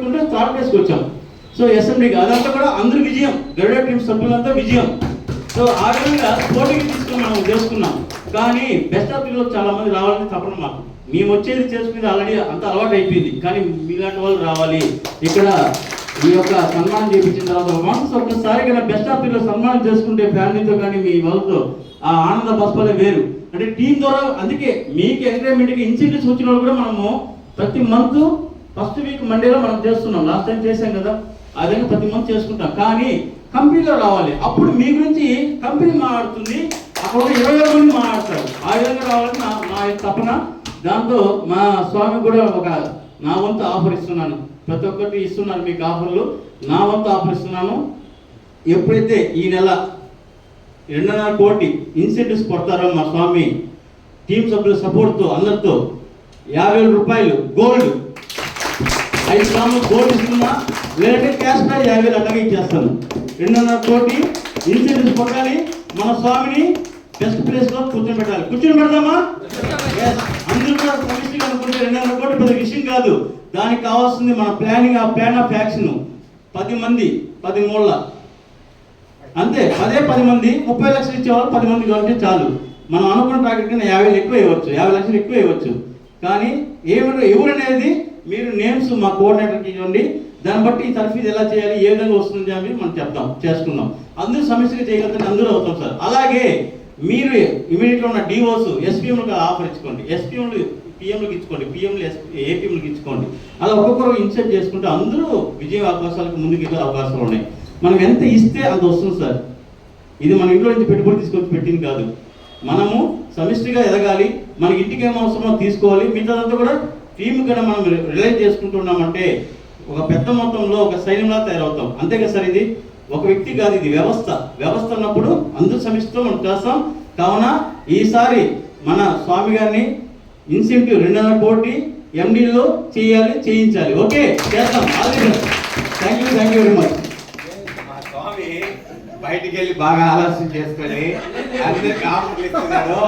పెట్టుకుంటే థర్డ్ ప్లేస్కి వచ్చాం. సో అసెంబ్లీకి అదంతా కూడా అందరి విజయం, గరుడ టీం సభ్యులంతా విజయం. సో ఆ విధంగా పోటీకి తీసుకుని మనం చేసుకున్నాం. కానీ బెస్ట్ ఆఫ్ త్రీలో చాలా మంది రావాలని తప్పడం మాకు, మేము వచ్చేది చేసుకునేది ఆల్రెడీ అంత అలవాటు అయిపోయింది. కానీ మీలాంటి వాళ్ళు రావాలి, ఇక్కడ ఈ యొక్క సన్మానం చేయించిన తర్వాత వన్స్ ఒక్కసారి కదా బెస్ట్ ఆఫ్ త్రీలో సన్మానం చేసుకుంటే ఫ్యామిలీతో కానీ మీ వాళ్ళతో ఆ ఆనంద బస్పలే వేరు. అంటే టీం ద్వారా, అందుకే మీకు ఎంకరేజ్మెంట్కి ఇన్సెంటివ్స్ వచ్చిన వాళ్ళు కూడా మనము ప్రతి మంత్ ఫస్ట్ వీక్ మండేలో మనం చేస్తున్నాం. లాస్ట్ టైం చేసాం కదా, ఆ విధంగా ప్రతి మంత్ చేసుకుంటాం. కానీ కంపెనీలో రావాలి, అప్పుడు మీ గురించి కంపెనీ మాట్లాడుతుంది, అక్కడ 20 మంది మాట్లాడతారు. ఆ విధంగా రావాలని నా తపన. దాంతో మా స్వామి కూడా ఒక నా వంతు ఆఫర్ ఇస్తున్నాను. ప్రతి ఒక్కటి ఇస్తున్నారు మీకు ఆఫర్లు, నా వంతు ఆఫర్ ఇస్తున్నాను. ఎప్పుడైతే ఈ నెల 2.5 కోటి ఇన్సెంటివ్స్ కొడతారో మా స్వామి టీం సభ్యుల సపోర్ట్తో అందరితో 50,000 రూపాయలు గోల్డ్, 5 గ్రాములు గోల్డ్ ఇస్తున్నా, లేదంటే క్యాష్ ప్రైజ్ 50,000 అలాగే ఇచ్చేస్తాను. 2.5 కోటి ఇన్సెంటివ్స్ కొట్టాలి, మన స్వామిని బెస్ట్ ప్లేస్లో కూర్చొని పెట్టాలి. కూర్చొని పెడదామా? అందరూ కూడా సమిష్టిగా అనుకుంటే 2.5 కోటి పెద్ద విషయం కాదు. దానికి కావాల్సింది మన ప్లానింగ్, ఆ ప్లాన్ ఆఫ్ యాక్షన్. 10 మంది 10 మూల అంతే, 10 మంది 30 లక్షలు ఇచ్చేవాళ్ళు 10 మంది కాబట్టి చాలు. మనం అనుకున్న టార్గెట్ కన్నా 50,000 ఎక్కువ ఇవ్వచ్చు, 50 లక్షలు ఎక్కువ ఇవ్వచ్చు. కానీ ఎవరనేది మీరు నేమ్స్ మా కోఆర్డినేటర్కి ఇవ్వండి, దాన్ని బట్టి ఈ తర్ఫీదు ఎలా చేయాలి, ఏ విధంగా వస్తుంది అని మనం చెప్తాం, చేసుకుందాం. అందరూ సమస్యగా చేయగలుగుతారు, అందరూ అవుతాం సార్. అలాగే మీరు ఇమీడియట్గా ఉన్న డిఓస్ ఎస్పీఎంలకు ఆఫర్ ఇచ్చుకోండి, ఎస్పీఎంలు పిఎంలకు ఇచ్చుకోండి, పిఎంలు ఏపీఎంలకు ఇచ్చుకోండి. అలా ఒక్కొక్కరు ఇన్సెట్ చేసుకుంటే అందరూ విజయ అవకాశాలకు ముందుకు వెళ్ళే అవకాశాలు ఉన్నాయి. మనం ఎంత ఇస్తే అంత వస్తుంది సార్. ఇది మన ఇంట్లో నుంచి పెట్టుబడి తీసుకొచ్చి పెట్టింది కాదు. మనము సమిష్టిగా ఎదగాలి, మనకి ఇంటికి ఏం అవసరమో తీసుకోవాలి, మిగతాదంతా కూడా టీం కూడా మనం రిలైజ్ చేసుకుంటున్నామంటే ఒక పెద్ద మొత్తంలో ఒక సైన్యంలా తయారవుతాం. అంతే కదా సార్, ఇది ఒక వ్యక్తి కాదు, ఇది వ్యవస్థ. వ్యవస్థ అన్నప్పుడు అందరూ సమిష్టితో మనం చేస్తాం. కావున ఈసారి మన స్వామి గారిని ఇన్సెంటివ్ 2.5 కోటి ఎండీలో చేయించాలి. ఓకే, చేద్దాం. All the best. Thank you very much. స్వామి బయటికి వెళ్ళి బాగా ఆలోచన చేసుకొని అందరికి ఆఫర్లు ఇస్తున్నారు,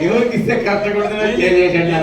ఎవరికి ఇస్తే కష్టపడుతుందో చేసేయండి.